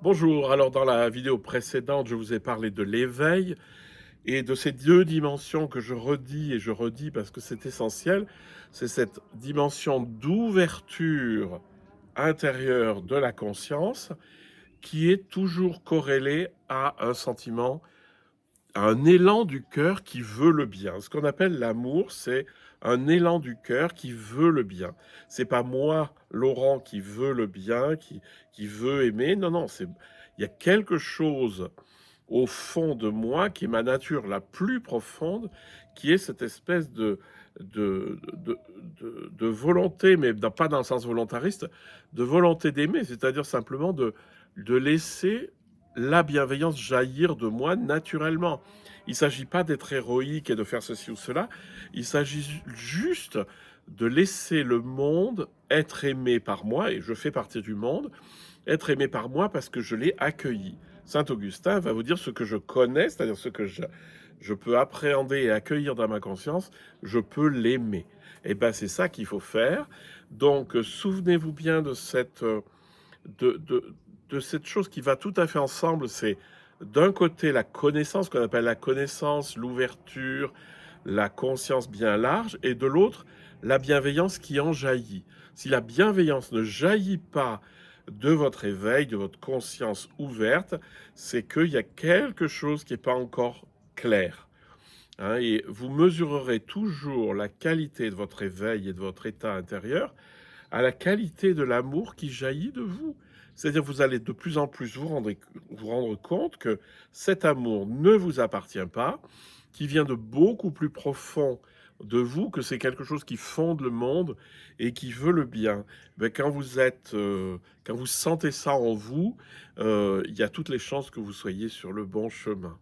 Bonjour, alors dans la vidéo précédente, je vous ai parlé de l'éveil et de ces deux dimensions que je redis et je redis parce que c'est essentiel. C'est cette dimension d'ouverture intérieure de la conscience qui est toujours corrélée à un sentiment, à un élan du cœur qui veut le bien. Ce qu'on appelle l'amour, c'est un élan du cœur qui veut le bien. C'est pas moi, Laurent, qui veut le bien, qui veut aimer. Non, non, il y a quelque chose au fond de moi qui est ma nature la plus profonde, qui est cette espèce de volonté, mais pas dans le sens volontariste, de volonté d'aimer, c'est-à-dire simplement de laisser la bienveillance jaillir de moi naturellement. Il ne s'agit pas d'être héroïque et de faire ceci ou cela, il s'agit juste de laisser le monde être aimé par moi, et je fais partie du monde, être aimé par moi parce que je l'ai accueilli. Saint Augustin va vous dire ce que je connais, c'est-à-dire ce que je peux appréhender et accueillir dans ma conscience, je peux l'aimer. Et bien c'est ça qu'il faut faire. Donc souvenez-vous bien de, de, de cette chose qui va tout à fait ensemble, c'est d'un côté la connaissance, qu'on appelle la connaissance, l'ouverture, la conscience bien large, et de l'autre la bienveillance qui en jaillit. Si la bienveillance ne jaillit pas de votre éveil, de votre conscience ouverte, c'est qu'il y a quelque chose qui n'est pas encore clair. Hein, et vous mesurerez toujours la qualité de votre éveil et de votre état intérieur à la qualité de l'amour qui jaillit de vous. C'est-à-dire que vous allez de plus en plus vous rendre compte que cet amour ne vous appartient pas, qui vient de beaucoup plus profond de vous, que c'est quelque chose qui fonde le monde et qui veut le bien. Mais quand vous sentez ça en vous, il y a toutes les chances que vous soyez sur le bon chemin.